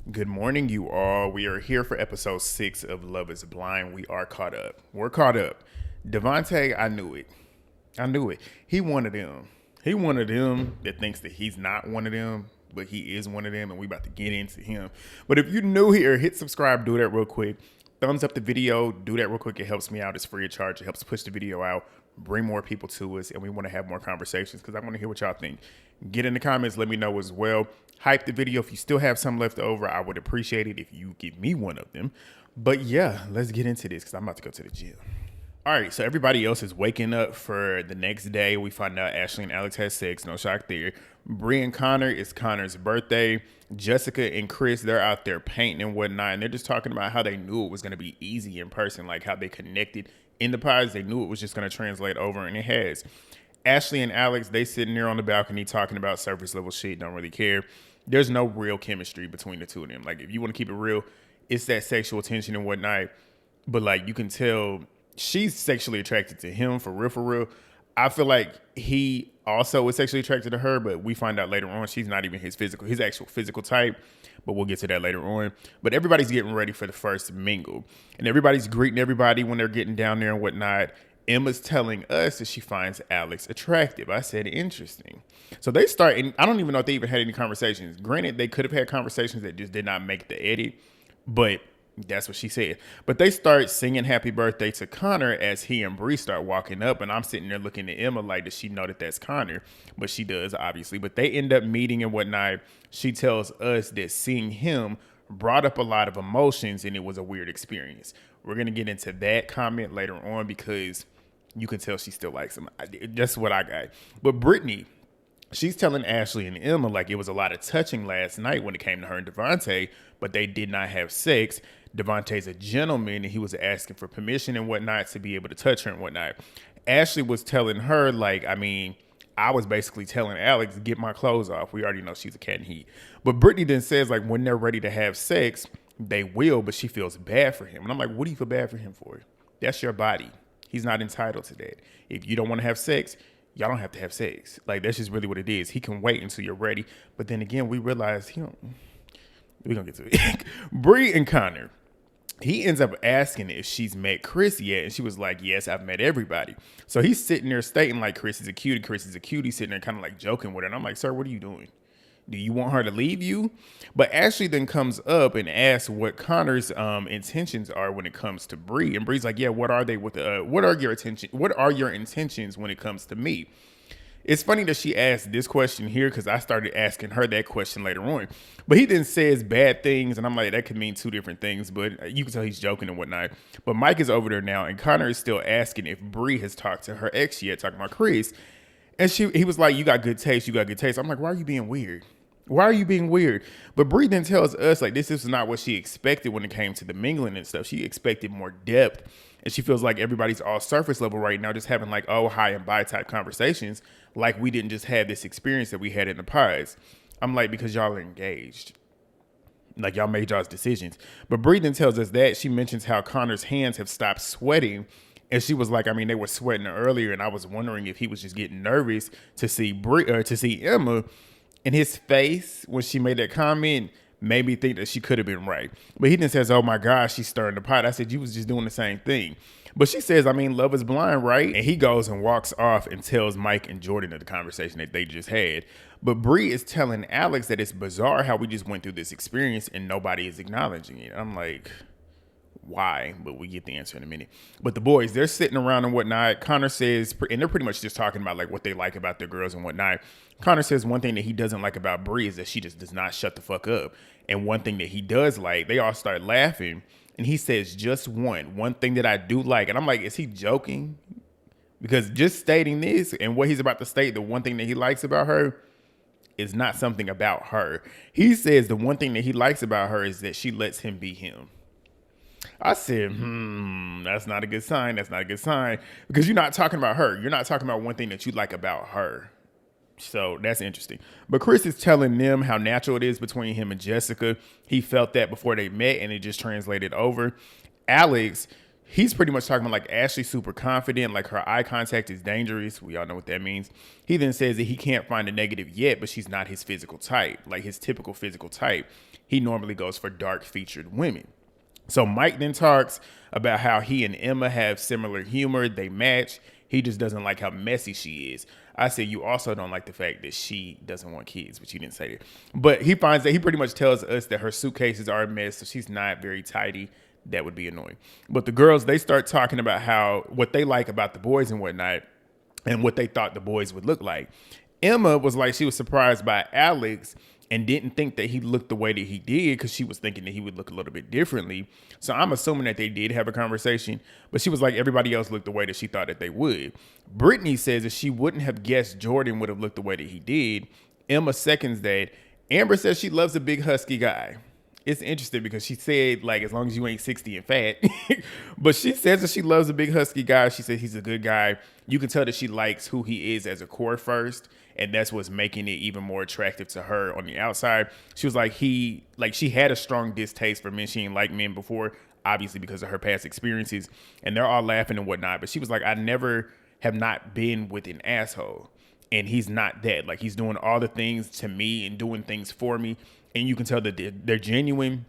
Good morning, you all. We are here for episode 6 of Love is Blind. We are caught up. We're caught up. Devonta, I knew it. I knew it. He one of them. He one of them that thinks that he's not one of them, but he is one of them, and we about to get into him. But if you're new here, hit subscribe, do that real quick. Thumbs up the video, do that real quick. It helps me out. It's free of charge. It helps push the video out, bring more people to us, and we want to have more conversations because I want to hear what y'all think. Get in the comments, let me know as well. Hype the video. If you still have some left over, I would appreciate it if you give me one of them. But yeah, let's get into this because I'm about to go to the gym. All right, so everybody else is waking up for the next day. We find out Ashley and Alex had sex. No shock there. Bree and Connor, it's Connor's birthday. Jessica and Chris, they're out there painting and whatnot. And they're just talking about how they knew it was going to be easy in person, like how they connected in the pods. They knew it was just going to translate over, and it has. Ashley and Alex, they sitting there on the balcony talking about surface level shit, don't really care. There's no real chemistry between the two of them. Like, if you want to keep it real, it's that sexual tension and whatnot. But, like, you can tell she's sexually attracted to him, for real, for real. I feel like he also is sexually attracted to her, but we find out later on she's not even his actual physical type. But we'll get to that later on. But everybody's getting ready for the first mingle. And everybody's greeting everybody when they're getting down there and whatnot. Emma's telling us that she finds Alex attractive. I said, interesting. So they start, and I don't even know if they even had any conversations. Granted, they could have had conversations that just did not make the edit, but that's what she said. But they start singing happy birthday to Connor as he and Bree start walking up, and I'm sitting there looking at Emma like, does she know that that's Connor? But she does, obviously. But they end up meeting and whatnot. She tells us that seeing him brought up a lot of emotions, and it was a weird experience. We're going to get into that comment later on because you can tell she still likes him. That's what I got. But Brittany, she's telling Ashley and Emma like it was a lot of touching last night when it came to her and Devonta, but they did not have sex. Devonta's a gentleman, and he was asking for permission and whatnot to be able to touch her and whatnot. Ashley was telling her, like, I was basically telling Alex, get my clothes off. We already know she's a cat in heat. But Brittany then says, like, when they're ready to have sex, they will, but she feels bad for him. And I'm like, what do you feel bad for him for? That's your body. He's not entitled to that. If you don't want to have sex, y'all don't have to have sex. Like, that's just really what it is. He can wait until you're ready. But then again, we realize we're going to get to it. Bree and Connor, he ends up asking if she's met Chris yet. And she was like, yes, I've met everybody. So he's sitting there stating like Chris is a cutie. Chris is a cutie, sitting there kind of like joking with her. And I'm like, sir, what are you doing? Do you want her to leave you? But Ashley then comes up and asks what Connor's intentions are when it comes to Bree. And Bree's like, yeah, what are they with what are your intentions when it comes to me? It's funny that she asked this question here because I started asking her that question later on. But he then says bad things, and I'm like, that could mean two different things, but you can tell he's joking and whatnot. But Mike is over there now, and Connor is still asking if Bree has talked to her ex yet, talking about Chris. And he was like, you got good taste, you got good taste. I'm like, why are you being weird? Why are you being weird? But Bree then tells us like this is not what she expected when it came to the mingling and stuff. She expected more depth. And she feels like everybody's all surface level right now, just having like, oh, hi and bye type conversations. Like we didn't just have this experience that we had in the pods. I'm like, because y'all are engaged. Like y'all made y'all's decisions. But Bree then tells us that. She mentions how Connor's hands have stopped sweating. And she was like, they were sweating earlier. And I was wondering if he was just getting nervous to see to see Emma. And his face, when she made that comment, made me think that she could have been right. But he then says, oh my gosh, she's stirring the pot. I said, you was just doing the same thing. But she says, love is blind, right? And he goes and walks off and tells Mike and Jordan of the conversation that they just had. But Bree is telling Alex that it's bizarre how we just went through this experience and nobody is acknowledging it. I'm like, why? But we get the answer in a minute. But the boys, they're sitting around and whatnot. Connor says, and they're pretty much just talking about like what they like about their girls and whatnot. Connor says one thing that he doesn't like about Bree is that she just does not shut the fuck up. And one thing that he does like, they all start laughing. And he says, just one thing that I do like. And I'm like, is he joking? Because just stating this and what he's about to state, the one thing that he likes about her is not something about her. He says the one thing that he likes about her is that she lets him be him. I said, that's not a good sign. That's not a good sign. Because you're not talking about her. You're not talking about one thing that you like about her. So that's interesting. But Chris is telling them how natural it is between him and Jessica. He felt that before they met and it just translated over. Alex, He's pretty much talking about like Ashley's super confident, like her eye contact is dangerous. We all know what that means. He then says that he can't find a negative yet, but she's not his physical type, like his typical physical type. He normally goes for dark featured women. So Mike then talks about how he and Emma have similar humor. They match. He just doesn't like how messy she is. I said, you also don't like the fact that she doesn't want kids, but you didn't say that. But he finds that he pretty much tells us that her suitcases are a mess, so she's not very tidy. That would be annoying. But the girls, they start talking about how what they like about the boys and whatnot and what they thought the boys would look like. Emma was like, she was surprised by Alex and didn't think that he looked the way that he did because she was thinking that he would look a little bit differently. So I'm assuming that they did have a conversation, but she was like, everybody else looked the way that she thought that they would. Brittany says that she wouldn't have guessed Jordan would have looked the way that he did. Emma seconds that. Amber says she loves a big husky guy. It's interesting because she said, like, as long as you ain't 60 and fat. But she says that she loves a big husky guy. She said he's a good guy. You can tell that she likes who he is as a core first. And that's what's making it even more attractive to her on the outside. She was like, she had a strong distaste for men. She didn't like men before, obviously because of her past experiences. And they're all laughing and whatnot. But she was like, I never have not been with an asshole. And he's not that. Like, he's doing all the things to me and doing things for me. And you can tell that they're genuine.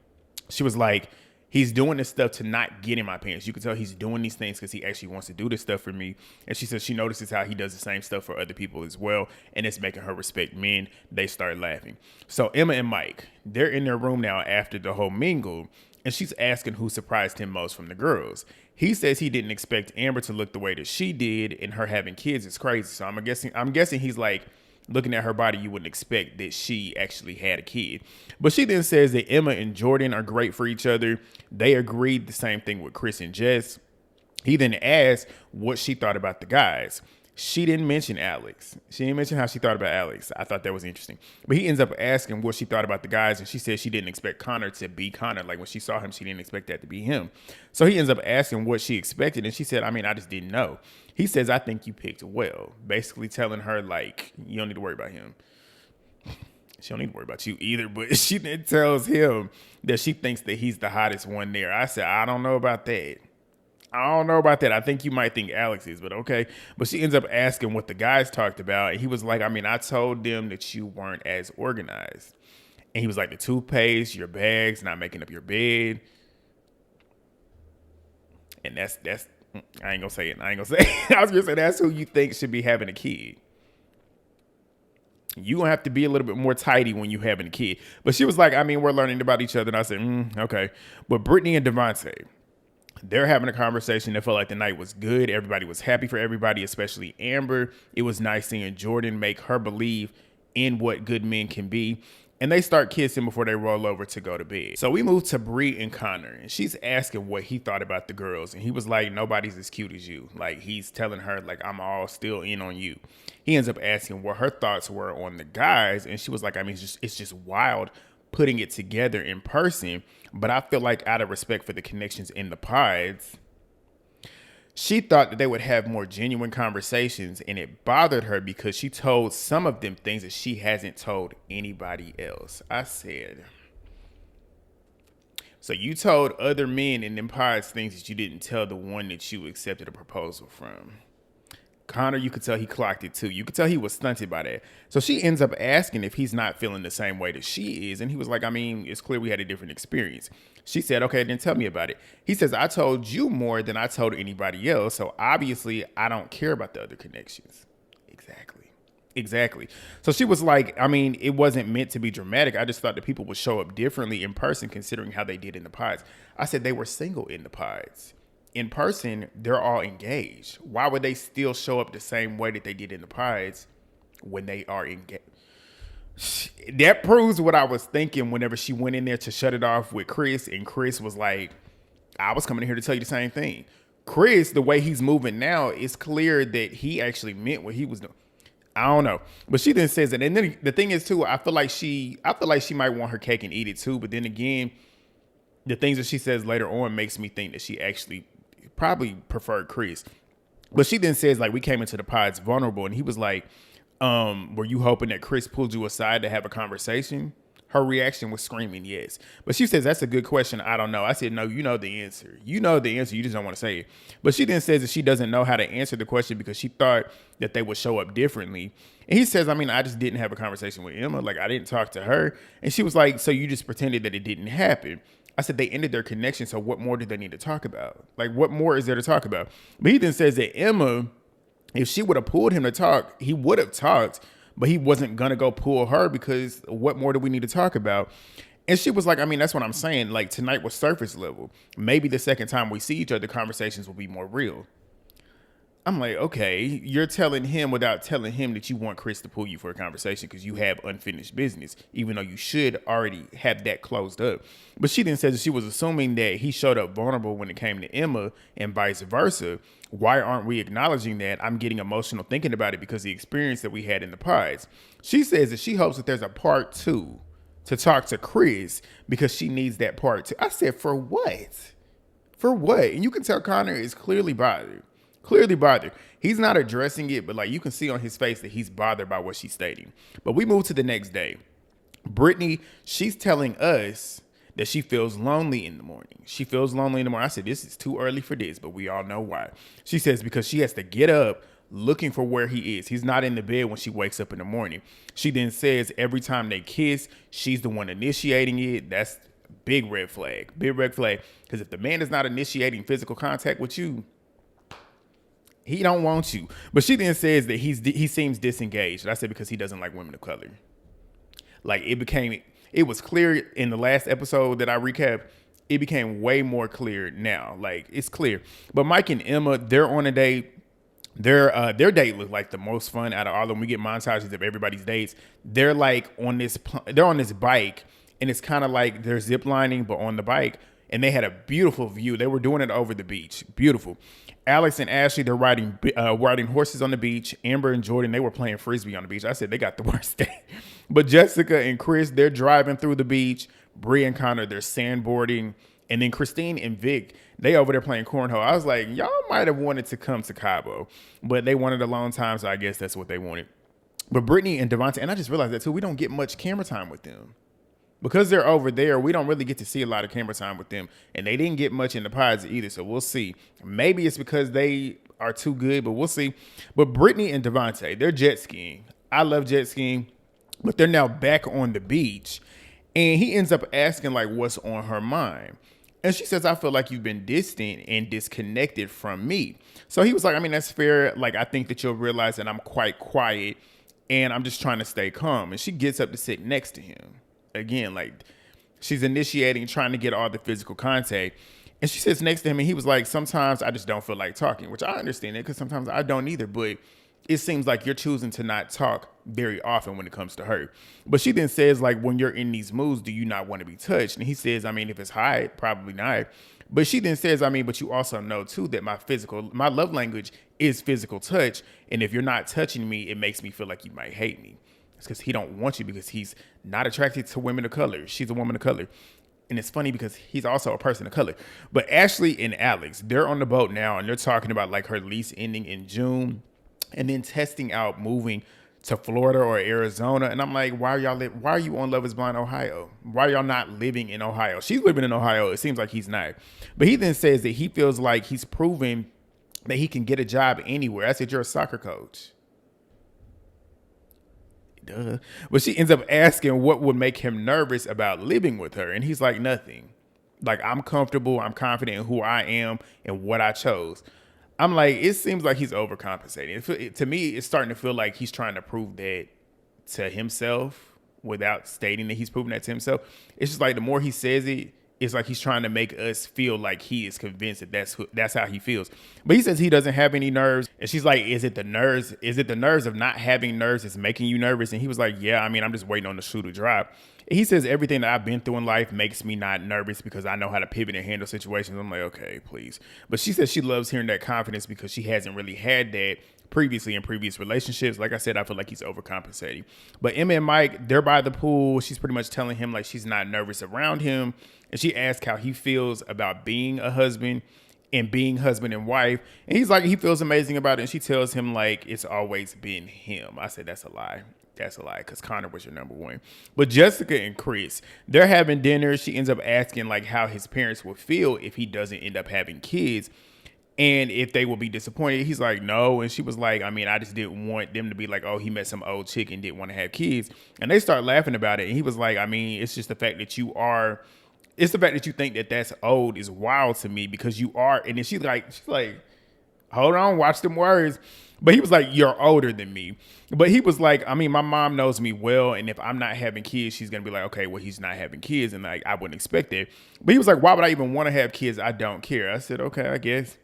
She was like, he's doing this stuff to not get in my pants. You can tell he's doing these things because he actually wants to do this stuff for me. And she says she notices how he does the same stuff for other people as well. And it's making her respect men. They start laughing. So Emma and Mike, they're in their room now after the whole mingle. And she's asking who surprised him most from the girls. He says he didn't expect Amber to look the way that she did, and her having kids is crazy. So I'm guessing he's like, looking at her body, you wouldn't expect that she actually had a kid. But she then says that Emma and Jordan are great for each other. They agreed the same thing with Chris and Jess. He then asked what she thought about the guys. She didn't mention Alex. She didn't mention how she thought about Alex. I thought that was interesting. But he ends up asking what she thought about the guys, and she said she didn't expect Connor to be Connor. Like, when she saw him, she didn't expect that to be him. So he ends up asking what she expected, and she said, I just didn't know. He says, I think you picked well. Basically telling her, like, you don't need to worry about him. She don't need to worry about you either, but she then tells him that she thinks that he's the hottest one there. I said, I don't know about that. I think you might think Alex is, but okay. But she ends up asking what the guys talked about. And he was like, I told them that you weren't as organized. And he was like, the toothpaste, your bags, not making up your bed. And that's I ain't gonna say it. I was gonna say that's who you think should be having a kid. You gonna have to be a little bit more tidy when you having a kid. But she was like, we're learning about each other. And I said, okay. But Brittany and Devonta, they're having a conversation. They felt like the night was good. Everybody was happy for everybody, especially Amber. It was nice seeing Jordan make her believe in what good men can be. And they start kissing before they roll over to go to bed. So we move to Bree and Connor, and she's asking what he thought about the girls. And he was like, nobody's as cute as you. Like, he's telling her, like, I'm all still in on you. He ends up asking what her thoughts were on the guys. And she was like, it's just wild putting it together in person. But I feel like out of respect for the connections in the pods, she thought that they would have more genuine conversations, and it bothered her because she told some of them things that she hasn't told anybody else. I said, so you told other men in them pods things that you didn't tell the one that you accepted a proposal from. Connor, you could tell he clocked it too. You could tell he was stunted by that. So she ends up asking if he's not feeling the same way that she is. And he was like, it's clear we had a different experience. She said, okay, then tell me about it. He says, I told you more than I told anybody else. So obviously I don't care about the other connections. Exactly. So she was like, it wasn't meant to be dramatic. I just thought that people would show up differently in person considering how they did in the pods. I said they were single in the pods. In person, they're all engaged. Why would they still show up the same way that they did in the pods when they are engaged? That proves what I was thinking whenever she went in there to shut it off with Chris, and Chris was like, I was coming in here to tell you the same thing. Chris, the way he's moving now, it's clear that he actually meant what he was doing. I don't know. But she then says it. And then the thing is, too, I feel like she might want her cake and eat it, too. But then again, the things that she says later on makes me think that she actually probably preferred Chris. But she then says, like, we came into the pods vulnerable, and he was like, were you hoping that Chris pulled you aside to have a conversation? Her reaction was screaming yes. But she says, that's a good question. I don't know. I said, no, you know the answer. You know the answer. You just don't want to say it. But she then says that she doesn't know how to answer the question because she thought that they would show up differently. And he says, I mean, I just didn't have a conversation with Emma. Like, I didn't talk to her. And she was like, so you just pretended that it didn't happen. I said, they ended their connection. So what more do they need to talk about? Like, what more is there to talk about? But he then says that Emma, if she would have pulled him to talk, he would have talked. But he wasn't going to go pull her because what more do we need to talk about? And she was like, I mean, that's what I'm saying. Like, tonight was surface level. Maybe the second time we see each other, conversations will be more real. I'm like, okay, you're telling him without telling him that you want Chris to pull you for a conversation because you have unfinished business, even though you should already have that closed up. But she then says that she was assuming that he showed up vulnerable when it came to Emma and vice versa. Why aren't we acknowledging that? I'm getting emotional thinking about it because the experience that we had in the pods. She says that she hopes that there's a part 2 to talk to Chris because she needs that part 2. I said, for what? For what? And you can tell Connor is clearly bothered. Clearly bothered. He's not addressing it, but like you can see on his face that he's bothered by what she's stating. But we move to the next day. Brittany, she's telling us that she feels lonely in the morning. She feels lonely in the morning. I said, this is too early for this, but we all know why. She says because she has to get up looking for where he is. He's not in the bed when she wakes up in the morning. She then says every time they kiss, she's the one initiating it. That's big red flag. Big red flag. Because if the man is not initiating physical contact with you, he don't want you. But she then says that he seems disengaged. And I said because he doesn't like women of color. Like it was clear in the last episode that I recapped. It became way more clear now. Like it's clear. But Mike and Emma, they're on a date. Their date looked like the most fun out of all of them. We get montages of everybody's dates. They're like on this bike, and it's kind of like they're zip lining, but on the bike. And they had a beautiful view. They were doing it over the beach. Beautiful. Alex and Ashley, they're riding horses on the beach. Amber and Jordan, they were playing Frisbee on the beach. I said they got the worst day. But Jessica and Chris, they're driving through the beach. Bree and Connor, they're sandboarding. And then Christine and Vic, they over there playing cornhole. I was like, y'all might have wanted to come to Cabo. But they wanted a long time, so I guess that's what they wanted. But Brittany and Devonta, and I just realized that too, we don't get much camera time with them. Because they're over there, we don't really get to see a lot of camera time with them. And they didn't get much in the pods either, so we'll see. Maybe it's because they are too good, but we'll see. But Brittany and Devonta, they're jet skiing. I love jet skiing, but they're now back on the beach. And he ends up asking, like, what's on her mind? And she says, I feel like you've been distant and disconnected from me. So he was like, I mean, that's fair. Like, I think that you'll realize that I'm quite quiet and I'm just trying to stay calm. And she gets up to sit next to him. Again, like she's initiating, trying to get all the physical contact. And she sits next to him and he was like, sometimes I just don't feel like talking, which I understand it because sometimes I don't either. But it seems like you're choosing to not talk very often when it comes to her. But she then says, like, when you're in these moods, do you not want to be touched? And he says, I mean, if it's high, probably not. But she then says, I mean, but you also know, too, that my love language is physical touch. And if you're not touching me, it makes me feel like you might hate me. It's because he don't want you because he's not attracted to women of color. She's a woman of color. And it's funny because he's also a person of color. But Ashley and Alex, they're on the boat now and they're talking about like her lease ending in June and then testing out moving to Florida or Arizona. And I'm like, why are you on Love is Blind Ohio? Why are y'all not living in Ohio? She's living in Ohio. It seems like he's not. But he then says that he feels like he's proven that he can get a job anywhere. I said, you're a soccer coach. Duh. But she ends up asking what would make him nervous about living with her. And he's like, nothing. Like, I'm comfortable. I'm confident in who I am and what I chose. I'm like, it seems like he's overcompensating. To me, it's starting to feel like he's trying to prove that to himself without stating that he's proving that to himself. It's just like the more he says it, it's like he's trying to make us feel like he is convinced that that's how he feels. But he says he doesn't have any nerves. And she's like, is it the nerves? Is it the nerves of not having nerves that's making you nervous? And he was like, yeah, I mean, I'm just waiting on the shoe to drop. And he says everything that I've been through in life makes me not nervous because I know how to pivot and handle situations. I'm like, okay, please. But she says she loves hearing that confidence because she hasn't really had that previously in previous relationships. Like I said, I feel like he's overcompensating. But Emma and Mike, they're by the pool. She's pretty much telling him like she's not nervous around him. And she asks how he feels about being a husband and being husband and wife. And he's like, he feels amazing about it. And she tells him like, it's always been him. I said, that's a lie. that's a lie because Connor was your number one. But Jessica and Chris, they're having dinner. She ends up asking like how his parents would feel if he doesn't end up having kids and if they will be disappointed. He's like, no. And she was like, I mean, I just didn't want them to be like, oh, he met some old chick and didn't want to have kids. And they start laughing about it. And he was like, I mean, it's just the fact that it's the fact that you think that that's old is wild to me because you are. And then she's like, hold on, watch them words. But he was like, you're older than me. But he was like, I mean, my mom knows me well. And if I'm not having kids, she's going to be like, okay, well, he's not having kids. And like, I wouldn't expect that. But he was like, why would I even want to have kids? I don't care. I said, okay, I guess.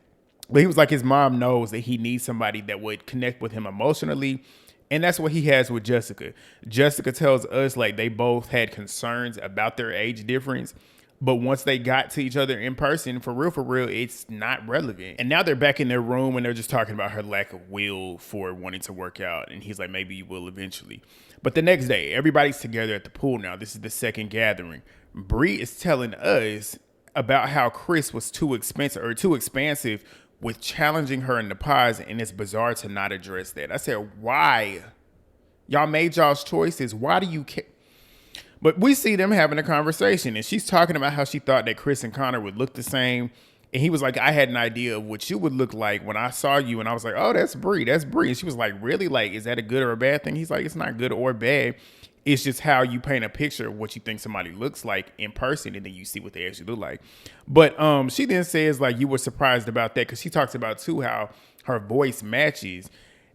But he was like, his mom knows that he needs somebody that would connect with him emotionally. And that's what he has with Jessica. Jessica tells us like they both had concerns about their age difference. But once they got to each other in person, for real, it's not relevant. And now they're back in their room and they're just talking about her lack of will for wanting to work out. And he's like, maybe you will eventually. But the next day, everybody's together at the pool now. This is the second gathering. Bree is telling us about how Chris was too expansive with challenging her in the pods, and it's bizarre to not address that. I said, why? Y'all made y'all's choices. Why do you care? But we see them having a conversation, and she's talking about how she thought that Chris and Connor would look the same. And he was like, I had an idea of what you would look like when I saw you. And I was like, oh, that's Bree. That's Bree. And she was like, really? Like, is that a good or a bad thing? He's like, it's not good or bad. It's just how you paint a picture of what you think somebody looks like in person, and then you see what they actually look like. But she then says, like, you were surprised about that because she talks about, too, how her voice matches.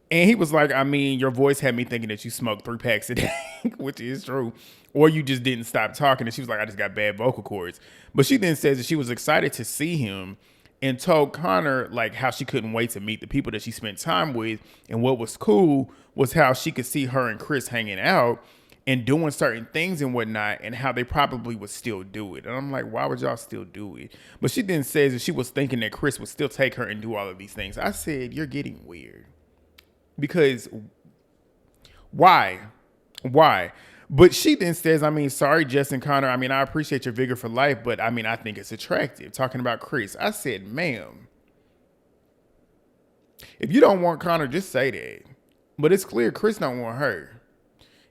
And he was like, I mean, your voice had me thinking that you smoked 3 packs a day, which is true. Or you just didn't stop talking. And she was like, I just got bad vocal cords. But she then says that she was excited to see him and told Connor like how she couldn't wait to meet the people that she spent time with. And what was cool was how she could see her and Chris hanging out and doing certain things and whatnot, and how they probably would still do it. And I'm like, why would y'all still do it? But she then says that she was thinking that Chris would still take her and do all of these things. I said, you're getting weird. Because why? But she then says, I mean, sorry, Jess and Connor. I mean, I appreciate your vigor for life, but I mean, I think it's attractive. Talking about Chris. I said, ma'am, if you don't want Connor, just say that. But it's clear Chris don't want her.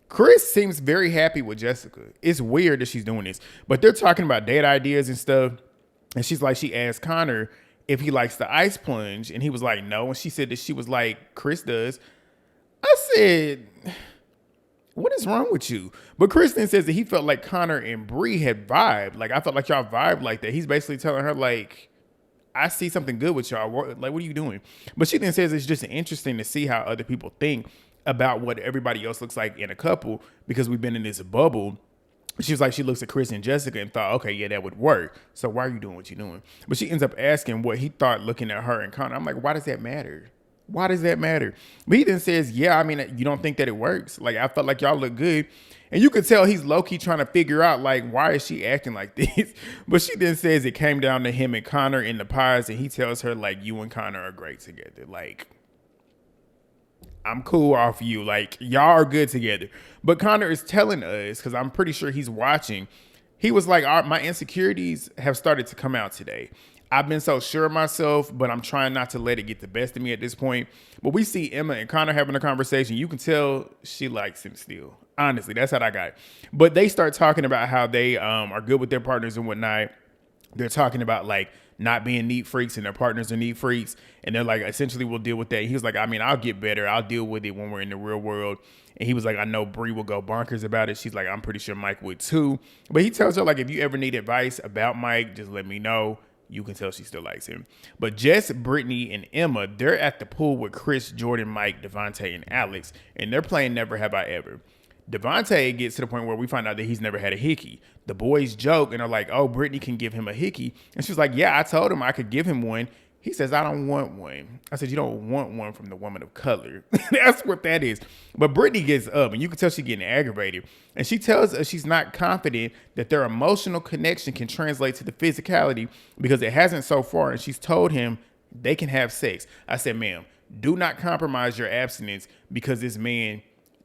Chris seems very happy with Jessica. It's weird that she's doing this. But they're talking about date ideas and stuff. And she's like, she asked Connor if he likes the ice plunge. And he was like, no. And she said that she was like, Chris does. I said, what is wrong with you? But Kristen says that he felt like Connor and Bree had vibed. Like, I felt like y'all vibed like that. He's basically telling her, like, I see something good with y'all. Like, what are you doing? But she then says it's just interesting to see how other people think about what everybody else looks like in a couple because we've been in this bubble. She was like, she looks at Chris and Jessica and thought, okay, yeah, that would work. So why are you doing what you're doing? But she ends up asking what he thought looking at her and Connor. I'm like, why does that matter? Why does that matter? But he then says, yeah, I mean, you don't think that it works? Like, I felt like y'all look good. And you could tell he's low-key trying to figure out, like, why is she acting like this? But she then says it came down to him and Connor in the pies, and he tells her, like, you and Connor are great together. Like, I'm cool off you. Like, y'all are good together. But Connor is telling us, because I'm pretty sure he's watching, he was like, my insecurities have started to come out today. I've been so sure of myself, but I'm trying not to let it get the best of me at this point. But we see Emma and Connor having a conversation. You can tell she likes him still. Honestly, that's how I got it. But they start talking about how they are good with their partners and whatnot. They're talking about, like, not being neat freaks and their partners are neat freaks. And they're like, essentially, we'll deal with that. He was like, I mean, I'll get better. I'll deal with it when we're in the real world. And he was like, I know Bree will go bonkers about it. She's like, I'm pretty sure Mike would too. But he tells her, like, if you ever need advice about Mike, just let me know. You can tell she still likes him. But Jess, Brittany, and Emma, they're at the pool with Chris, Jordan, Mike, Devonta, and Alex. And they're playing Never Have I Ever. Devonta gets to the point where we find out that he's never had a hickey. The boys joke and are like, oh, Brittany can give him a hickey. And she's like, yeah, I told him I could give him one. He says, I don't want one. I said, you don't want one from the woman of color. That's what that is. But Brittany gets up, and you can tell she's getting aggravated. And she tells us she's not confident that their emotional connection can translate to the physicality because it hasn't so far. And she's told him they can have sex. I said, ma'am, do not compromise your abstinence because this man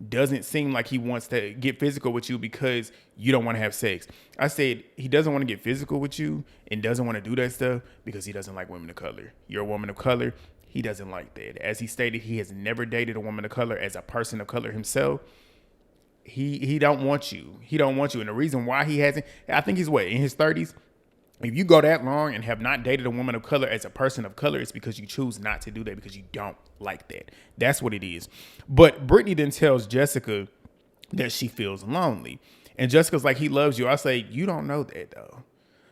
doesn't seem like he wants to get physical with you because you don't want to have sex. I said he doesn't want to get physical with you and doesn't want to do that stuff because he doesn't like women of color. You're a woman of color. He doesn't like that. As he stated, he has never dated a woman of color as a person of color himself. he don't want you. He don't want you. And the reason why he hasn't, I think he's in his 30s. If you go that long and have not dated a woman of color as a person of color, it's because you choose not to do that because you don't like that. That's what it is. But Brittany then tells Jessica that she feels lonely. And Jessica's like, he loves you. I say, you don't know that though.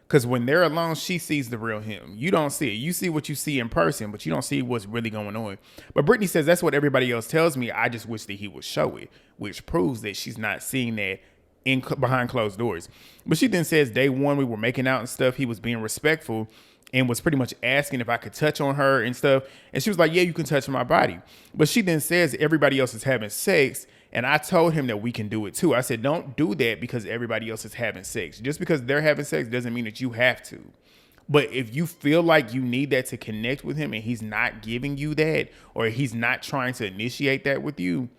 Because when they're alone, she sees the real him. You don't see it. You see what you see in person, but you don't see what's really going on. But Brittany says, that's what everybody else tells me. I just wish that he would show it, which proves that she's not seeing that behind closed doors. But she then says, day one, we were making out and stuff. He was being respectful and was pretty much asking if I could touch on her and stuff. And she was like, yeah, you can touch my body. But she then says everybody else is having sex. And I told him that we can do it too. I said, don't do that because everybody else is having sex. Just because they're having sex doesn't mean that you have to. But if you feel like you need that to connect with him and he's not giving you that, or he's not trying to initiate that with you,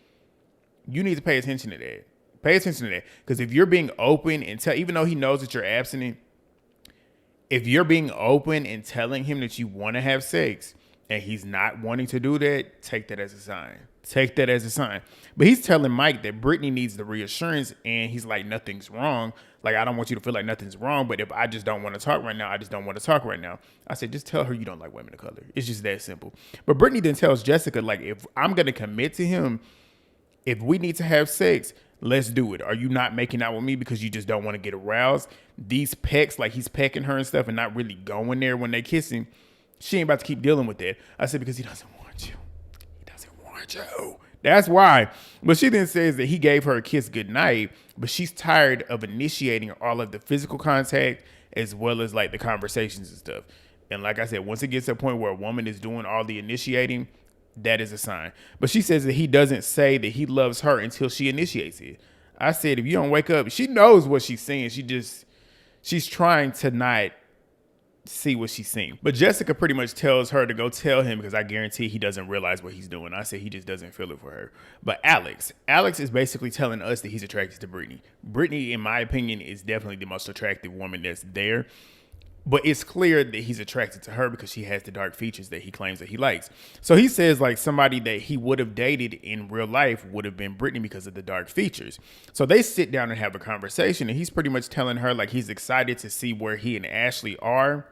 you need to pay attention to that. Pay attention to that. Because if you're being open and even though he knows that you're abstinent, if you're being open and telling him that you want to have sex and he's not wanting to do that, take that as a sign. Take that as a sign. But he's telling Mike that Brittany needs the reassurance and he's like, nothing's wrong. Like, I don't want you to feel like nothing's wrong, but if I just don't want to talk right now, I just don't want to talk right now. I said, just tell her you don't like women of color. It's just that simple. But Brittany then tells Jessica, like, if I'm going to commit to him, if we need to have sex, let's do it. Are you not making out with me because you just don't want to get aroused? These pecks, like he's pecking her and stuff and not really going there when they kissing, she ain't about to keep dealing with that. I said, because he doesn't want you. He doesn't want you. That's why. But she then says that he gave her a kiss goodnight, but she's tired of initiating all of the physical contact as well as like the conversations and stuff. And like I said, once it gets to a point where a woman is doing all the initiating, that is a sign. But she says that he doesn't say that he loves her until she initiates it. I said, if you don't wake up, she knows what she's saying. She's trying to not see what she's seeing. But Jessica pretty much tells her to go tell him because I guarantee he doesn't realize what he's doing. I said he just doesn't feel it for her. But Alex is basically telling us that he's attracted to Brittany. Brittany, in my opinion, is definitely the most attractive woman that's there. But it's clear that he's attracted to her because she has the dark features that he claims that he likes. So he says like somebody that he would have dated in real life would have been Brittany because of the dark features. So they sit down and have a conversation and he's pretty much telling her like he's excited to see where he and Ashley are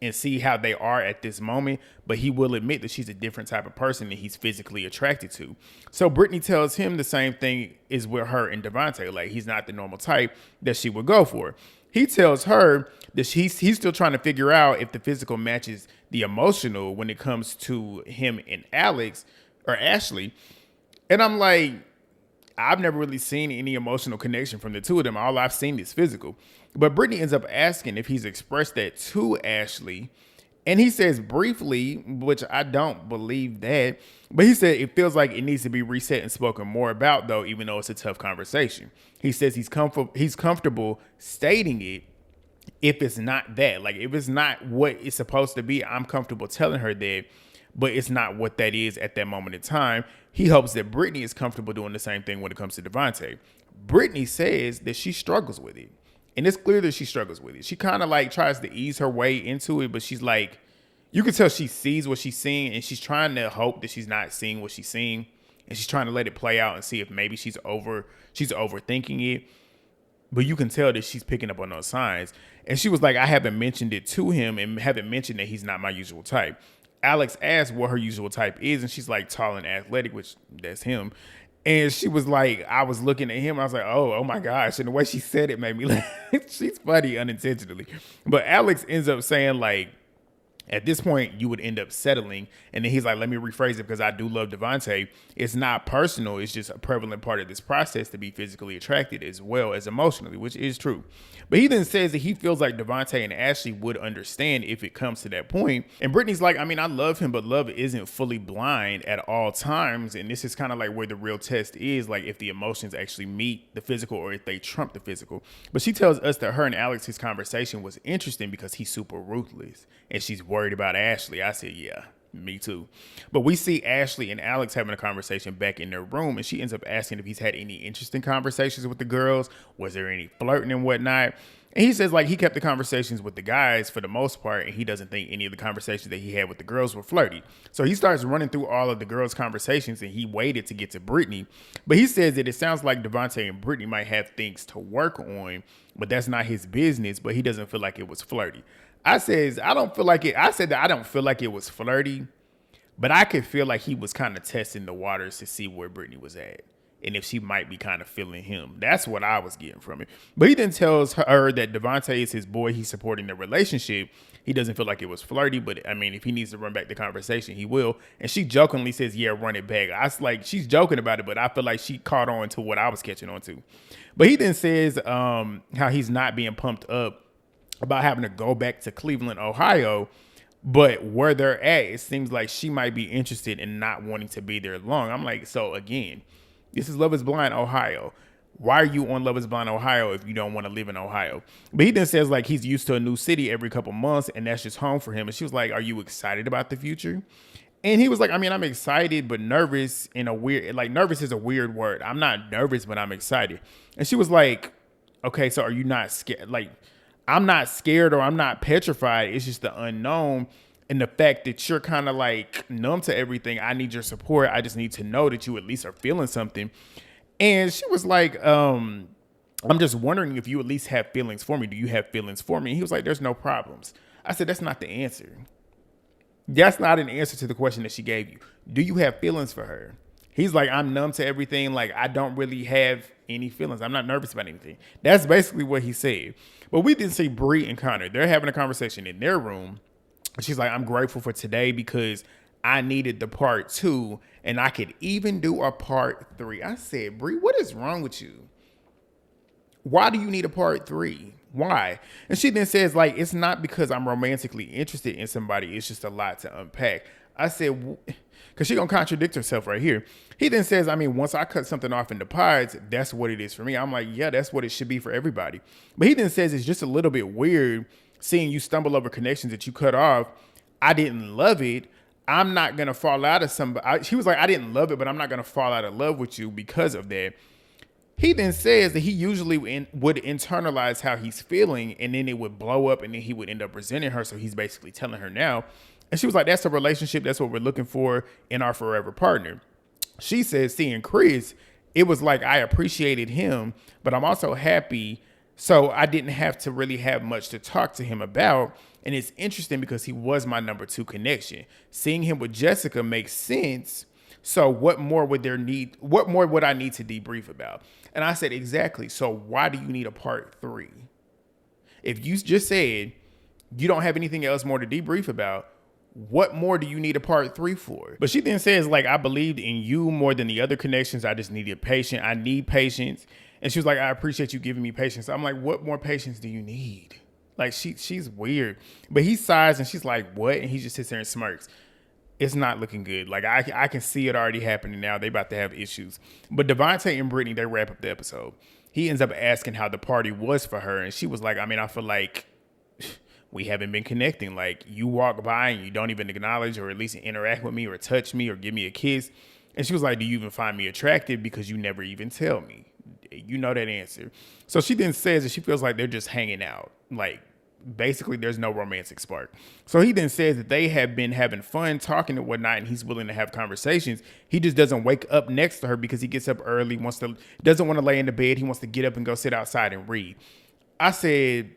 and see how they are at this moment. But he will admit that she's a different type of person that he's physically attracted to. So Brittany tells him the same thing is with her and Devonta. Like he's not the normal type that she would go for. He tells her that he's still trying to figure out if the physical matches the emotional when it comes to him and Alex or Ashley. And I'm like, I've never really seen any emotional connection from the two of them. All I've seen is physical. But Brittany ends up asking if he's expressed that to Ashley. And he says briefly, which I don't believe that, but he said it feels like it needs to be reset and spoken more about, though, even though it's a tough conversation. He says he's comfortable stating it if it's not that. Like, if it's not what it's supposed to be, I'm comfortable telling her that, but it's not what that is at that moment in time. He hopes that Brittany is comfortable doing the same thing when it comes to Devonta. Brittany says that she struggles with it. And it's clear that she struggles with it. She kind of like tries to ease her way into it, but she's like, you can tell she sees what she's seeing and she's trying to hope that she's not seeing what she's seeing. And she's trying to let it play out and see if maybe she's overthinking it. But you can tell that she's picking up on those signs. And she was like, I haven't mentioned it to him and haven't mentioned that he's not my usual type. Alex asked what her usual type is. And she's like tall and athletic, which that's him. And she was like, I was looking at him and I was like, oh my gosh. And the way she said it made me laugh. She's funny unintentionally. But Alex ends up saying like, at this point, you would end up settling. And then he's like, let me rephrase it because I do love Devonta. It's not personal. It's just a prevalent part of this process to be physically attracted as well as emotionally, which is true. But he then says that he feels like Devonta and Ashley would understand if it comes to that point. And Brittany's like, I mean, I love him, but love isn't fully blind at all times. And this is kind of like where the real test is, like if the emotions actually meet the physical or if they trump the physical. But she tells us that her and Alex's conversation was interesting because he's super ruthless and she's worried about Ashley. I said, yeah. Me too. But we see Ashley and Alex having a conversation back in their room, and she ends up asking if he's had any interesting conversations with the girls. Was there any flirting and whatnot? And he says like he kept the conversations with the guys for the most part, and he doesn't think any of the conversations that he had with the girls were flirty. So he starts running through all of the girls' conversations, and he waited to get to Brittany. But he says that it sounds like Devonta and Brittany might have things to work on, but that's not his business. But he doesn't feel like it was flirty. I said that I don't feel like it was flirty, but I could feel like he was kind of testing the waters to see where Brittany was at and if she might be kind of feeling him. That's what I was getting from it. But he then tells her that Devonta is his boy. He's supporting the relationship. He doesn't feel like it was flirty, but I mean, if he needs to run back the conversation, he will. And she jokingly says, yeah, run it back. I was like, she's joking about it, but I feel like she caught on to what I was catching on to. But he then says how he's not being pumped up about having to go back to Cleveland, Ohio, but where they're at, it seems like she might be interested in not wanting to be there long. I'm like, so again, this is Love is Blind, Ohio. Why are you on Love is Blind, Ohio if you don't want to live in Ohio? But he then says like he's used to a new city every couple months and that's just home for him. And she was like, are you excited about the future? And he was like, I mean, I'm excited, but nervous in a weird, like nervous is a weird word. I'm not nervous, but I'm excited. And she was like, okay, so are you not scared? Like, I'm not scared or I'm not petrified. It's just the unknown and the fact that you're kind of like numb to everything. I need your support. I just need to know that you at least are feeling something. And she was like, I'm just wondering if you at least have feelings for me. Do you have feelings for me? And he was like, there's no problems. I said, that's not the answer. That's not an answer to the question that she gave you. Do you have feelings for her? He's like, I'm numb to everything. Like, I don't really have any feelings. I'm not nervous about anything. That's basically what he said. But we didn't see Bree and Connor. They're having a conversation in their room. She's like, I'm grateful for today because I needed the part 2 and I could even do a part 3. I said, Bree, what is wrong with you? Why do you need a part 3? Why? And she then says, like, it's not because I'm romantically interested in somebody. It's just a lot to unpack. I said, because she's going to contradict herself right here. He then says, I mean, once I cut something off into pods, that's what it is for me. I'm like, yeah, that's what it should be for everybody. But he then says it's just a little bit weird seeing you stumble over connections that you cut off. I didn't love it. I'm not going to fall out of somebody. She was like, I didn't love it, but I'm not going to fall out of love with you because of that. He then says that he usually would internalize how he's feeling and then it would blow up and then he would end up resenting her. So he's basically telling her now. And she was like, that's a relationship. That's what we're looking for in our forever partner. She says, seeing Chris, it was like I appreciated him, but I'm also happy. So I didn't have to really have much to talk to him about. And it's interesting because he was my number 2 connection. Seeing him with Jessica makes sense. So what more would I need to debrief about? And I said, exactly. So why do you need a part 3? If you just said you don't have anything else more to debrief about, what more do you need a part 3 for? But she then says, like, I believed in you more than the other connections. I just needed patience. I need patience. And she was like, I appreciate you giving me patience. I'm like, what more patience do you need? Like, she's weird. But he sighs and she's like, what? And he just sits there and smirks. It's not looking good. Like, I can see it already happening now. They about to have issues. But Devonta and Brittany, they wrap up the episode. He ends up asking how the party was for her. And she was like, I mean, I feel like we haven't been connecting. Like, you walk by and you don't even acknowledge or at least interact with me or touch me or give me a kiss. And she was like, do you even find me attractive? Because you never even tell me. You know that answer. So she then says that she feels like they're just hanging out. Like, basically there's no romantic spark. So he then says that they have been having fun talking and whatnot, and he's willing to have conversations. He just doesn't wake up next to her because he gets up early, doesn't want to lay in the bed. He wants to get up and go sit outside and read. I said,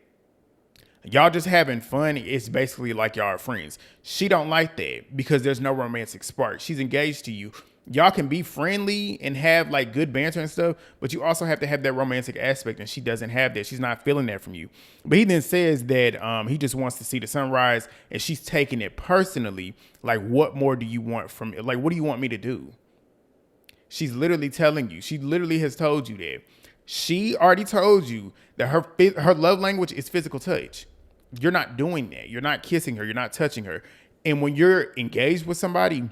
y'all just having fun. It's basically like y'all are friends. She don't like that because there's no romantic spark. She's engaged to you. Y'all can be friendly and have like good banter and stuff, but you also have to have that romantic aspect, and she doesn't have that. She's not feeling that from you. But he then says that he just wants to see the sunrise, and she's taking it personally. Like, what more do you want from me? Like, what do you want me to do? She's literally telling you. She literally has told you that. She already told you that her love language is physical touch. You're not doing that. You're not kissing her. You're not touching her. And when you're engaged with somebody,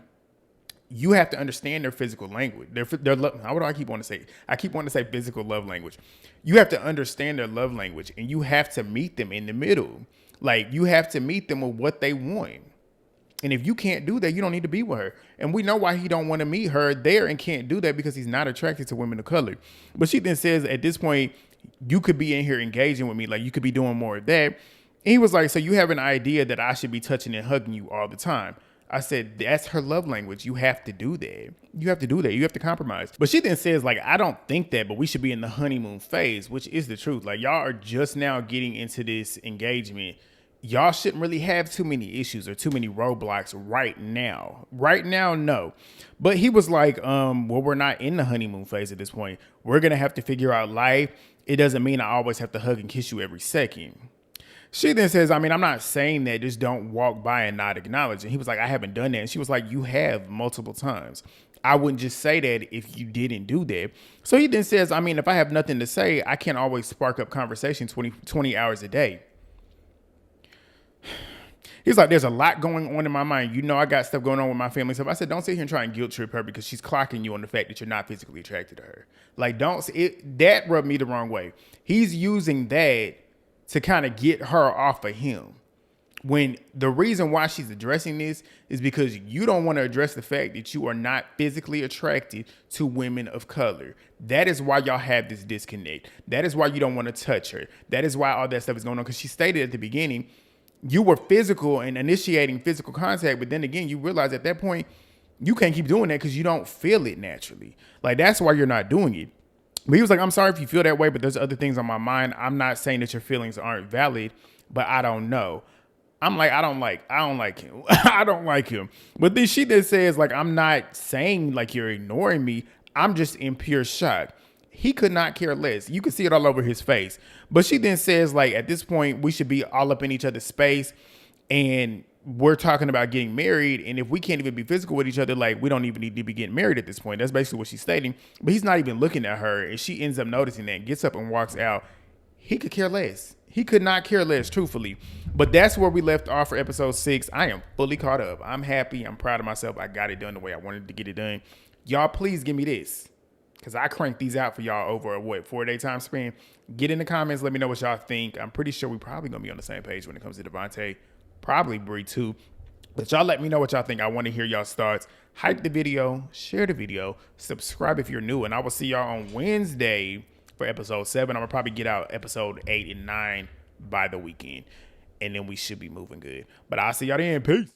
you have to understand their physical language. Their love. What do I keep wanting to say? I keep wanting to say physical love language. You have to understand their love language, and you have to meet them in the middle. Like, you have to meet them with what they want. And if you can't do that, you don't need to be with her. And we know why he don't want to meet her there and can't do that, because he's not attracted to women of color. But she then says, at this point, you could be in here engaging with me. Like, you could be doing more of that. And he was like, so you have an idea that I should be touching and hugging you all the time. I said, that's her love language. You have to do that. You have to do that. You have to compromise. But she then says, like, I don't think that, but we should be in the honeymoon phase, which is the truth. Like, y'all are just now getting into this engagement. Y'all shouldn't really have too many issues or too many roadblocks right now. Right now, no. But he was like, well, we're not in the honeymoon phase at this point. We're going to have to figure out life. It doesn't mean I always have to hug and kiss you every second. She then says, I mean, I'm not saying that, just don't walk by and not acknowledge. And he was like, I haven't done that. And she was like, you have multiple times. I wouldn't just say that if you didn't do that. So he then says, I mean, if I have nothing to say, I can't always spark up conversation 20 hours a day. He's like, there's a lot going on in my mind. You know, I got stuff going on with my family stuff. I said, don't sit here and try and guilt trip her because she's clocking you on the fact that you're not physically attracted to her. Like, that rubbed me the wrong way. He's using that to kind of get her off of him, when the reason why she's addressing this is because you don't want to address the fact that you are not physically attracted to women of color. That is why y'all have this disconnect. That is why you don't want to touch her. That is why all that stuff is going on. Because she stated at the beginning, you were physical and initiating physical contact, but then again, you realize at that point, you can't keep doing that because you don't feel it naturally. Like, that's why you're not doing it. But he was like, I'm sorry if you feel that way, but there's other things on my mind. I'm not saying that your feelings aren't valid, but I don't know. I'm like, I don't like him. I don't like him. But then she then says, like, I'm not saying like you're ignoring me. I'm just in pure shock. He could not care less. You can see it all over his face. But she then says, like, at this point, we should be all up in each other's space. And we're talking about getting married. And if we can't even be physical with each other, like, we don't even need to be getting married at this point. That's basically what she's stating. But he's not even looking at her. And she ends up noticing that and gets up and walks out. He could care less. He could not care less, truthfully. But that's where we left off for episode 6. I am fully caught up. I'm happy. I'm proud of myself. I got it done the way I wanted to get it done. Y'all, please give me this, because I cranked these out for y'all over a 4-day time span. Get in the comments. Let me know what y'all think. I'm pretty sure we probably going to be on the same page when it comes to Devonta. Probably Bree too. But y'all let me know what y'all think. I want to hear y'all's thoughts. Hype the video. Share the video. Subscribe if you're new. And I will see y'all on Wednesday for episode 7. I'm going to probably get out episode 8 and 9 by the weekend. And then we should be moving good. But I'll see y'all then. Peace.